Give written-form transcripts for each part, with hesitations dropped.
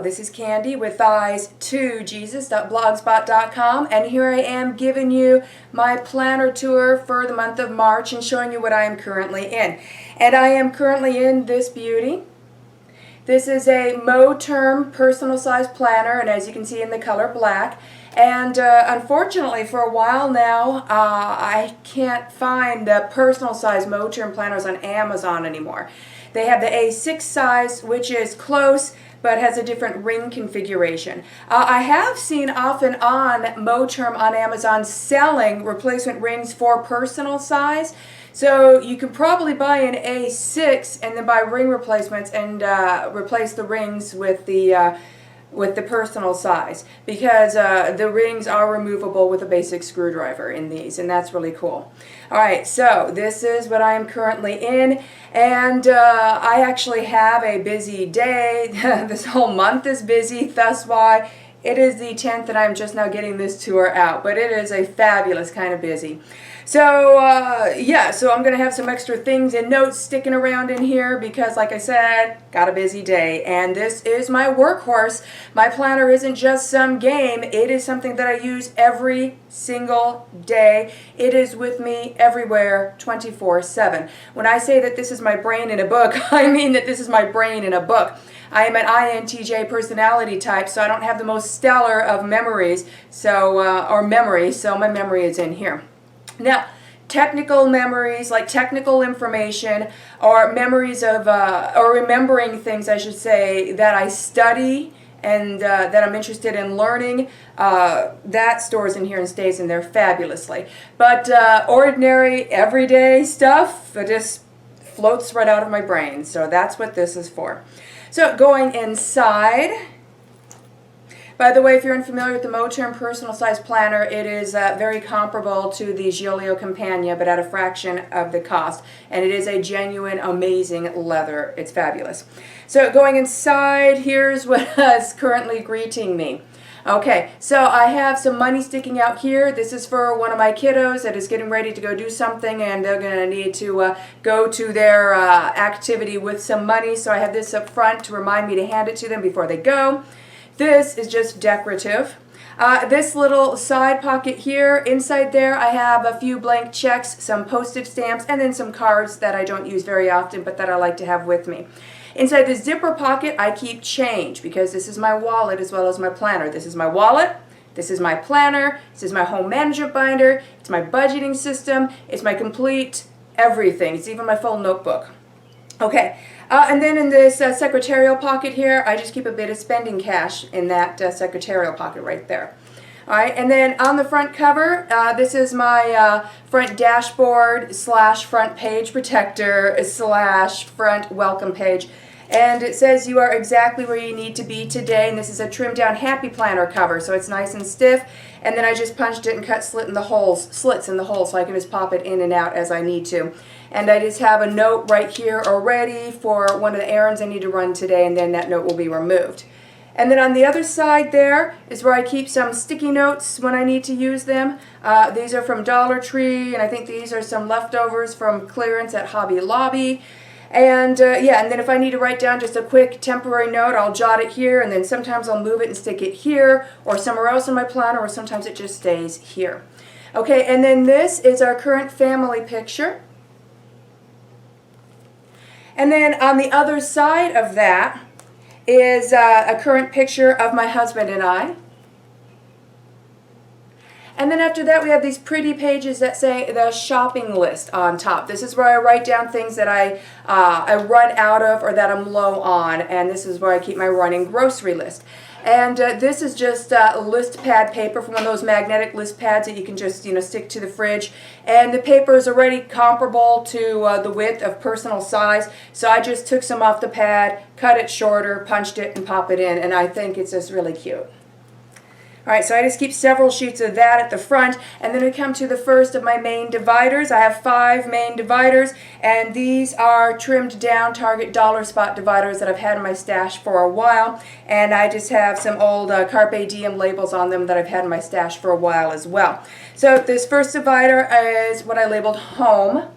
this is Candy with eyes2jesus.blogspot.com, and here I am giving you my planner tour for the month of March and showing you what I am currently in. And I am currently in this beauty. This is a Moterm personal size planner, and as you can see in the color black. And unfortunately, for a while now, I can't find the personal size Moterm planners on Amazon anymore. They have the A6 size, which is close, but has a different ring configuration. I have seen off and on Moterm on Amazon selling replacement rings for personal size. So you can probably buy an A6 and then buy ring replacements and replace the rings with the personal size, because the rings are removable with a basic screwdriver in these, and that's really cool. Alright, so this is what I am currently in, and I actually have a busy day. This whole month is busy, thus why it is the 10th and I'm just now getting this tour out, but it is a fabulous kind of busy. So yeah, so I'm going to have some extra things and notes sticking around in here because, like I said, got a busy day. And this is my workhorse. My planner isn't just some game. It is something that I use every single day. It is with me everywhere, 24/7. When I say that this is my brain in a book, I mean that this is my brain in a book. I am an INTJ personality type, so I don't have the most stellar of memories, so so my memory is in here. Now, technical memories, like technical information, or memories of, or remembering things, I should say, that I study and that I'm interested in learning, that stores in here and stays in there fabulously. But ordinary, everyday stuff, it just floats right out of my brain. So that's what this is for. So going inside. By the way, if you're unfamiliar with the Moterm personal size planner, it is very comparable to the Giolio Campagna, but at a fraction of the cost. And it is a genuine, amazing leather. It's fabulous. So going inside, here's what is currently greeting me. Okay, so I have some money sticking out here. This is for one of my kiddos that is getting ready to go do something, and they're going to need to go to their activity with some money. So I have this up front to remind me to hand it to them before they go. This is just decorative. This little side pocket here, inside there I have a few blank checks, some postage stamps, and then some cards that I don't use very often but that I like to have with me. Inside the zipper pocket I keep change because this is my wallet as well as my planner. This is my wallet, this is my planner, this is my home management binder, it's my budgeting system, it's my complete everything. It's even my full notebook. Okay. And then in this secretarial pocket here, I just keep a bit of spending cash in that secretarial pocket right there. Alright, and then on the front cover, this is my front dashboard / front page protector / front welcome page. And it says you are exactly where you need to be today, and this is a trimmed down happy planner cover, so it's nice and stiff. And then I just punched it and cut slits in the holes so I can just pop it in and out as I need to. And I just have a note right here already for one of the errands I need to run today, and then that note will be removed. And then on the other side there is where I keep some sticky notes when I need to use them. These are from Dollar Tree, and I think these are some leftovers from clearance at Hobby Lobby. And yeah, and then if I need to write down just a quick temporary note, I'll jot it here, and then sometimes I'll move it and stick it here or somewhere else in my planner, or sometimes it just stays here. Okay, and then this is our current family picture. And then on the other side of that is a current picture of my husband and I. And then after that we have these pretty pages that say the shopping list on top. This is where I write down things that I run out of or that I'm low on, and this is where I keep my running grocery list. And this is just list pad paper from one of those magnetic list pads that you can just stick to the fridge. And the paper is already comparable to the width of personal size, so I just took some off the pad, cut it shorter, punched it, and pop it in, and I think it's just really cute. Alright, so I just keep several sheets of that at the front, and then we come to the first of my main dividers. I have 5 main dividers, and these are trimmed down Target dollar spot dividers that I've had in my stash for a while, and I just have some old Carpe Diem labels on them that I've had in my stash for a while as well. So this first divider is what I labeled home,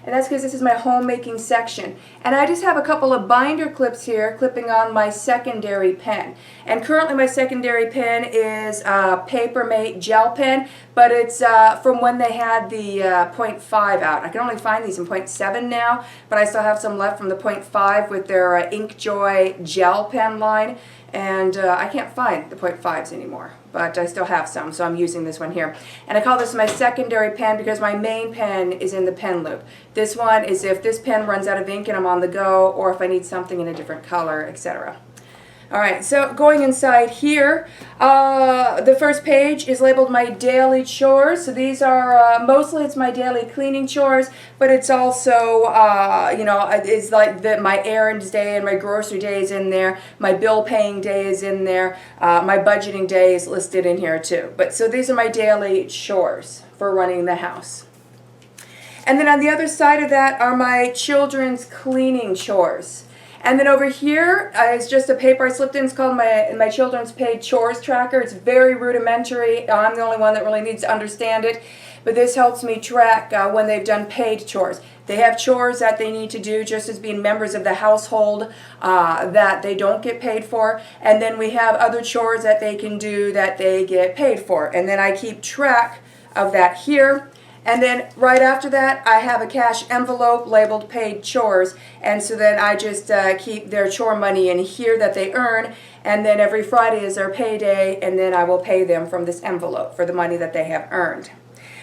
and that's because this is my homemaking section. And I just have a couple of binder clips here clipping on my secondary pen. And currently my secondary pen is a Papermate gel pen, but it's from when they had the .5 out. I can only find these in .7 now, but I still have some left from the .5 with their InkJoy gel pen line. And I can't find the .5s anymore, but I still have some, so I'm using this one here. And I call this my secondary pen because my main pen is in the pen loop. This one is if this pen runs out of ink and I'm on the go, or if I need something in a different color, etc. Alright, so going inside here, the first page is labeled my daily chores. So these are, mostly it's my daily cleaning chores, but it's also, it's like my errands day and my grocery day is in there, my bill paying day is in there, my budgeting day is listed in here too. But so these are my daily chores for running the house. And then on the other side of that are my children's cleaning chores. And then over here is just a paper I slipped in. It's called my children's paid chores tracker. It's very rudimentary. I'm the only one that really needs to understand it. But this helps me track when they've done paid chores. They have chores that they need to do just as being members of the household that they don't get paid for. And then we have other chores that they can do that they get paid for. And then I keep track of that here. And then right after that, I have a cash envelope labeled paid chores. And so then I just keep their chore money in here that they earn. And then every Friday is their payday. And then I will pay them from this envelope for the money that they have earned.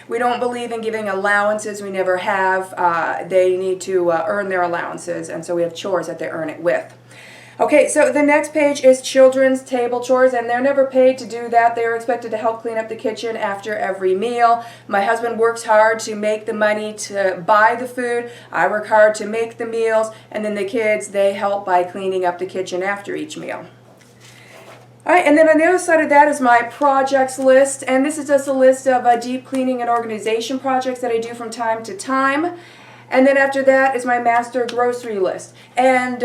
We don't believe in giving allowances. We never have. They need to earn their allowances. And so we have chores that they earn it with. Okay, so the next page is children's table chores, and they're never paid to do that. They are expected to help clean up the kitchen after every meal. My husband works hard to make the money to buy the food. I work hard to make the meals, and then the kids, they help by cleaning up the kitchen after each meal. All right, and then on the other side of that is my projects list, and this is just a list of deep cleaning and organization projects that I do from time to time. And then after that is my master grocery list. And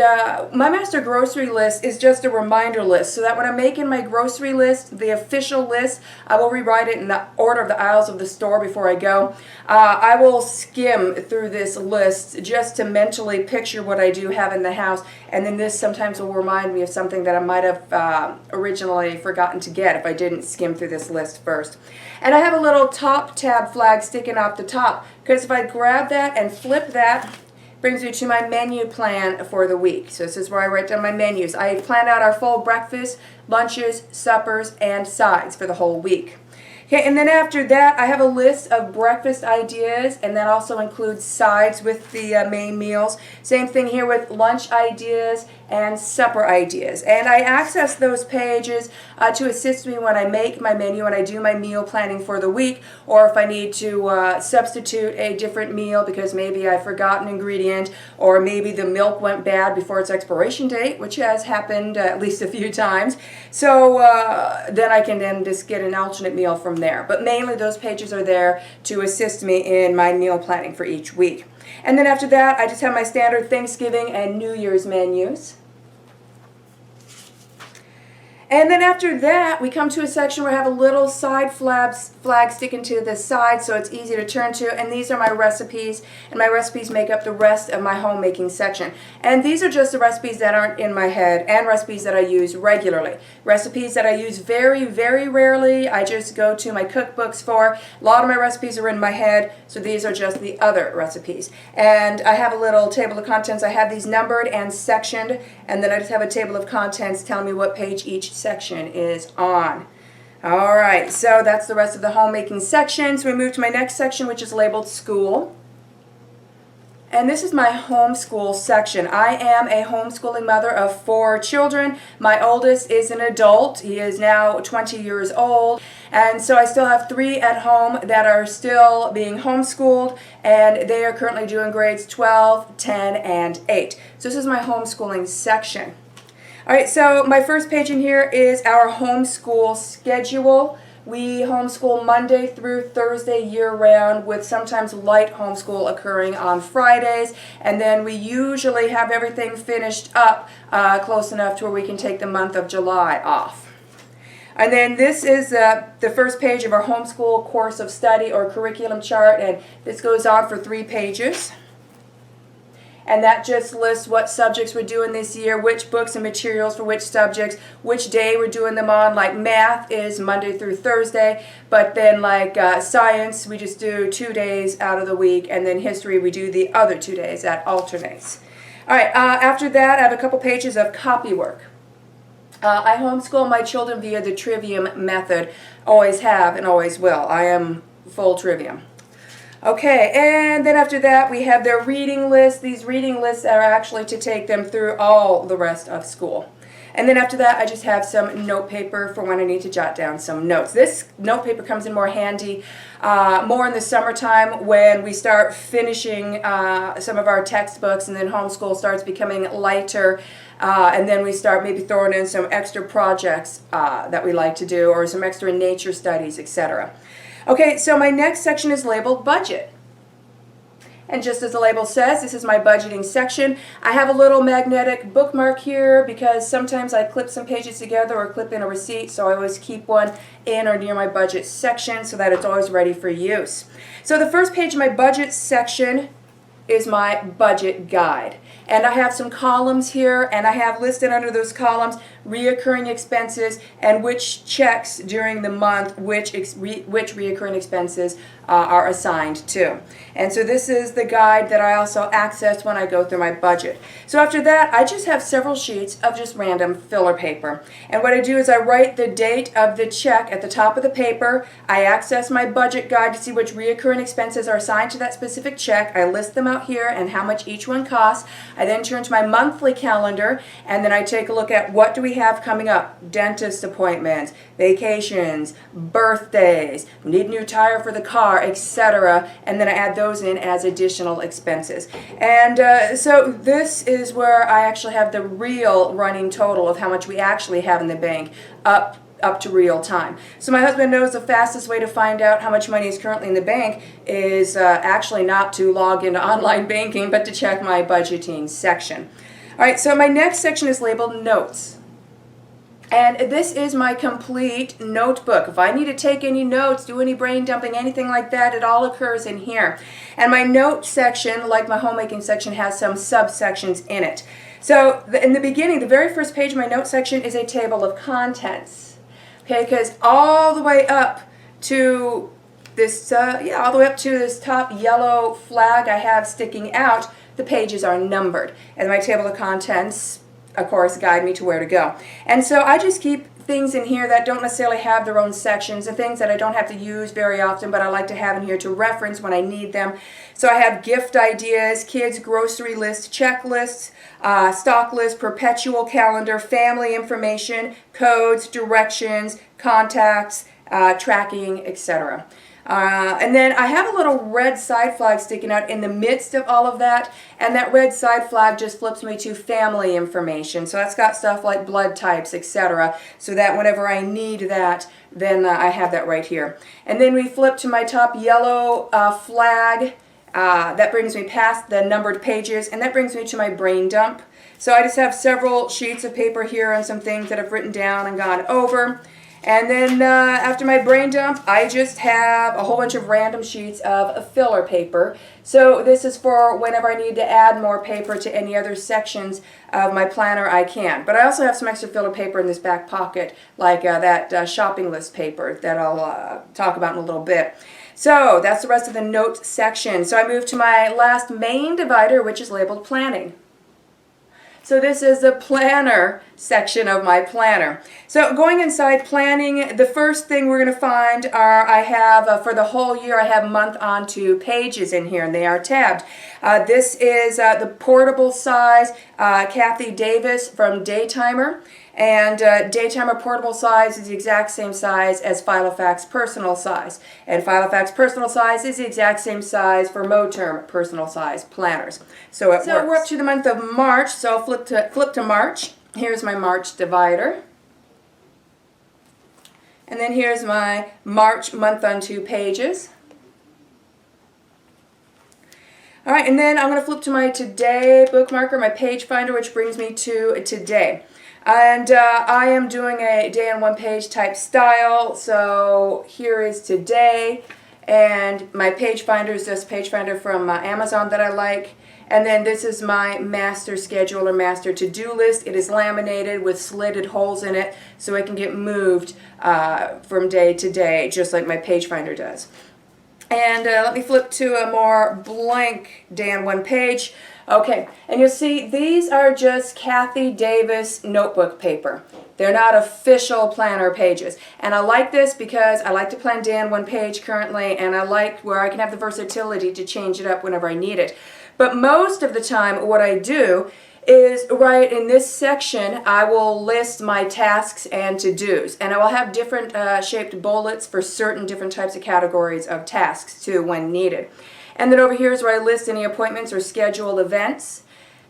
my master grocery list is just a reminder list, so that when I'm making my grocery list, the official list, I will rewrite it in the order of the aisles of the store before I go. I will skim through this list just to mentally picture what I do have in the house, and then this sometimes will remind me of something that I might have originally forgotten to get if I didn't skim through this list first. And I have a little top tab flag sticking off the top, because if I grab that and flip that, it brings me to my menu plan for the week. So this is where I write down my menus. I plan out our full breakfast, lunches, suppers, and sides for the whole week. Okay, and then after that, I have a list of breakfast ideas, and that also includes sides with the main meals. Same thing here with lunch ideas and supper ideas. And I access those pages to assist me when I make my menu and I do my meal planning for the week, or if I need to substitute a different meal because maybe I forgot an ingredient, or maybe the milk went bad before its expiration date, which has happened at least a few times. So then I can then just get an alternate meal from there. But mainly those pages are there to assist me in my meal planning for each week. And then after that, I just have my standard Thanksgiving and New Year's menus. And then after that, we come to a section where I have a little side flag sticking to the side, so it's easy to turn to. And these are my recipes, and my recipes make up the rest of my homemaking section. And these are just the recipes that aren't in my head, and recipes that I use regularly. Recipes that I use very, very rarely, I just go to my cookbooks for. A lot of my recipes are in my head, so these are just the other recipes. And I have a little table of contents. I have these numbered and sectioned, and then I just have a table of contents telling me what page each section is on. Alright, so that's the rest of the homemaking section. So we move to my next section, which is labeled school. And this is my homeschool section. I am a homeschooling mother of 4 children. My oldest is an adult. He is now 20 years old. And so I still have 3 at home that are still being homeschooled, and they are currently doing grades 12, 10, and 8. So this is my homeschooling section. Alright, so my first page in here is our homeschool schedule. We homeschool Monday through Thursday year-round, with sometimes light homeschool occurring on Fridays. And then we usually have everything finished up close enough to where we can take the month of July off. And then this is the first page of our homeschool course of study or curriculum chart, and this goes on for 3 pages. and that just lists what subjects we're doing this year, which books and materials for which subjects, which day we're doing them on. Like math is Monday through Thursday, but then like science, we just do 2 days out of the week, and then history, we do the other 2 days. That alternates. All right, after that, I have a couple pages of copy work. I homeschool my children via the Trivium method. Always have and always will. I am full Trivium. Okay, and then after that we have their reading list. These reading lists are actually to take them through all the rest of school. And then after that, I just have some note paper for when I need to jot down some notes. This note paper comes in more handy more in the summertime when we start finishing some of our textbooks, and then homeschool starts becoming lighter, and then we start maybe throwing in some extra projects that we like to do, or some extra nature studies, etc. Okay, so my next section is labeled budget. And just as the label says, this is my budgeting section. I have a little magnetic bookmark here because sometimes I clip some pages together or clip in a receipt, so I always keep one in or near my budget section so that it's always ready for use. So the first page of my budget section is my budget guide. And I have some columns here, and I have listed under those columns reoccurring expenses and which checks during the month which reoccurring expenses are assigned to. And so this is the guide that I also access when I go through my budget. So after that, I just have several sheets of just random filler paper. And what I do is I write the date of the check at the top of the paper. I access my budget guide to see which reoccurring expenses are assigned to that specific check. I list them out here and how much each one costs. I then turn to my monthly calendar, and then I take a look at what do we have coming up. Dentist appointments, vacations, birthdays, need a new tire for the car, etc. And then I add those in as additional expenses. And so this is where I actually have the real running total of how much we actually have in the bank up to real time. So my husband knows the fastest way to find out how much money is currently in the bank is actually not to log into online banking, but to check my budgeting section. All right, so my next section is labeled notes. And this is my complete notebook. If I need to take any notes, do any brain dumping, anything like that, it all occurs in here. And my note section, like my homemaking section, has some subsections in it. So in the beginning, the very first page of my note section is a table of contents. Okay, because all the way up to this, all the way up to this top yellow flag I have sticking out, the pages are numbered. And my table of contents, of course, guide me to where to go. And so I just keep things in here that don't necessarily have their own sections, and things that I don't have to use very often, but I like to have in here to reference when I need them. So I have gift ideas, kids' grocery list, checklists, stock list, perpetual calendar, family information, codes, directions, contacts, tracking, etc. And then I have a little red side flag sticking out in the midst of all of that, and that red side flag just flips me to family information. So that's got stuff like blood types, etc., so that whenever I need that, then I have that right here. And then we flip to my top yellow flag. That brings me past the numbered pages, and that brings me to my brain dump. So I just have several sheets of paper here on some things that I've written down and gone over. And then after my brain dump, I just have a whole bunch of random sheets of filler paper. So this is for whenever I need to add more paper to any other sections of my planner, I can. But I also have some extra filler paper in this back pocket, like that shopping list paper that I'll talk about in a little bit. So that's the rest of the note section. So I move to my last main divider, which is labeled planning. So this is the planner section of my planner. So going inside planning, the first thing we're going to find are I have, for the whole year, I have month on to pages in here, and they are tabbed. This is the portable size Kathy Davis from Daytimer. And Daytimer portable size is the exact same size as Filofax personal size. And Filofax personal size is the exact same size for Moterm personal size planners. So it works. We're up to the month of March, so I'll flip to March. Here's my March divider. And then here's my March month on 2 pages. All right, and then I'm going to flip to my Today bookmarker, my page finder, which brings me to Today. And I am doing a day on 1 page type style, so here is Today, and my page finder is this page finder from Amazon that I like, And then this is my master schedule or master to-do list. It is laminated with slitted holes in it so it can get moved from day to day, just like my page finder does. And let me flip to a more blank day on one page. Okay, and you'll see these are just Kathy Davis notebook paper. They're not official planner pages. And I like this because I like to plan day on one page currently, and I like where I can have the versatility to change it up whenever I need it. But most of the time what I do is right in this section I will list my tasks and to-dos, and I will have different shaped bullets for certain different types of categories of tasks too when needed. And then over here is where I list any appointments or scheduled events.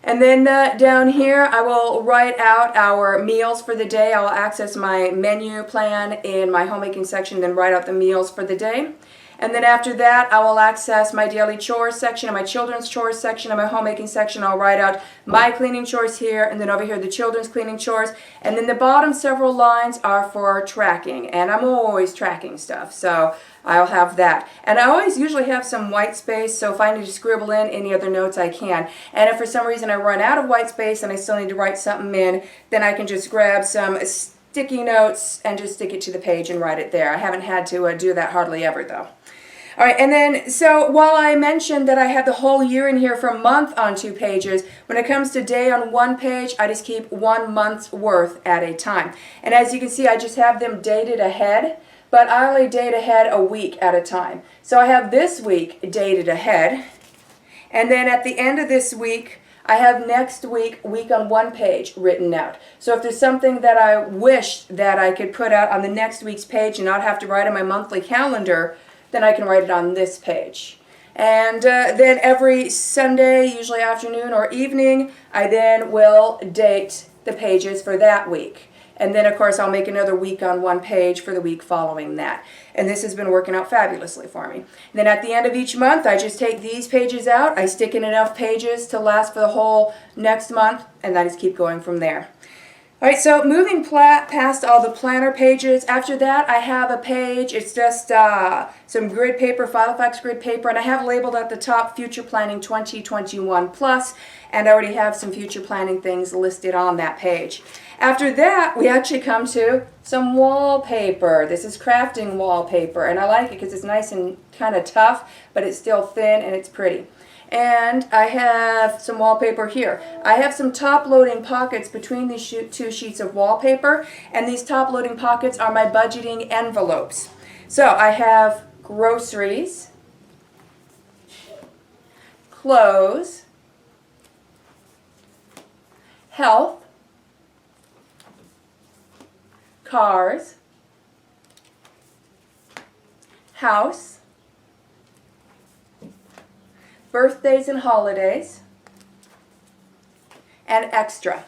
And then down here I will write out our meals for the day. I will access my menu plan in my homemaking section, then write out the meals for the day. And then after that, I will access my daily chores section and my children's chores section and my homemaking section. I'll write out my cleaning chores here, and then over here the children's cleaning chores. And then the bottom several lines are for tracking, and I'm always tracking stuff, so I'll have that. And I always usually have some white space, so if I need to scribble in any other notes, I can. And if for some reason I run out of white space and I still need to write something in, then I can just grab some sticky notes and just stick it to the page and write it there. I haven't had to do that hardly ever, though. All right, and then, so while I mentioned that I have the whole year in here for month on 2 pages, when it comes to day on 1 page, I just keep 1 month's worth at a time. And as you can see, I just have them dated ahead, but I only date ahead a week at a time. So I have this week dated ahead, and then at the end of this week, I have next week on 1 page written out. So if there's something that I wish that I could put out on the next week's page and not have to write on my monthly calendar, then I can write it on this page. And then every Sunday, usually afternoon or evening, I then will date the pages for that week. And then, of course, I'll make another week on 1 page for the week following that. And this has been working out fabulously for me. And then at the end of each month, I just take these pages out. I stick in enough pages to last for the whole next month, and I just keep going from there. All right, so moving past all the planner pages, after that I have a page, it's just some grid paper, Filofax grid paper, and I have labeled at the top Future Planning 2021 Plus, and I already have some future planning things listed on that page. After that, we actually come to some wallpaper. This is crafting wallpaper, and I like it because it's nice and kind of tough, but it's still thin and it's pretty. And I have some wallpaper here. I have some top-loading pockets between these 2 sheets of wallpaper, and these top-loading pockets are my budgeting envelopes. So I have groceries, clothes, health, cars, house, birthdays and holidays, and extra.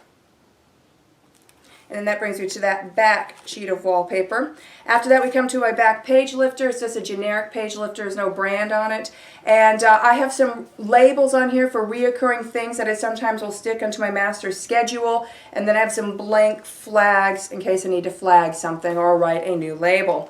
And then that brings me to that back sheet of wallpaper. After that, we come to my back page lifter. It's just a generic page lifter. There's no brand on it. And I have some labels on here for reoccurring things that I sometimes will stick onto my master schedule. And then I have some blank flags in case I need to flag something or write a new label.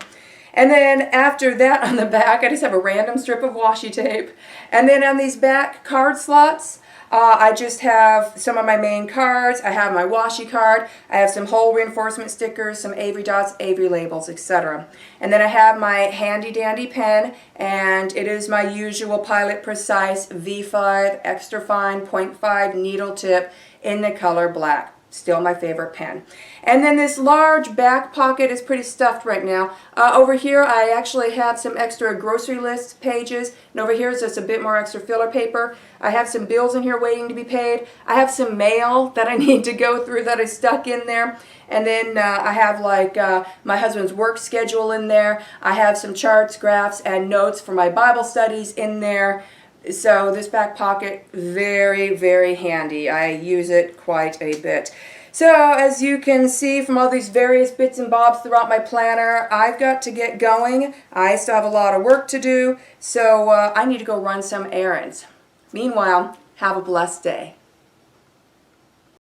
And then after that, on the back, I just have a random strip of washi tape. And then on these back card slots, I just have some of my main cards. I have my washi card. I have some hole reinforcement stickers, some Avery dots, Avery labels, etc. And then I have my handy dandy pen, and it is my usual Pilot Precise V5 extra fine 0.5 needle tip in the color black. Still my favorite pen. And then this large back pocket is pretty stuffed right now. Over here I actually have some extra grocery list pages, and over here is just a bit more extra filler paper. I have some bills in here waiting to be paid. I have some mail that I need to go through that is stuck in there. And then I have like my husband's work schedule in there. I have some charts, graphs, and notes for my Bible studies in there. So this back pocket, very, very handy. I use it quite a bit. So as you can see from all these various bits and bobs throughout my planner, I've got to get going. I still have a lot of work to do, so I need to go run some errands. Meanwhile, have a blessed day.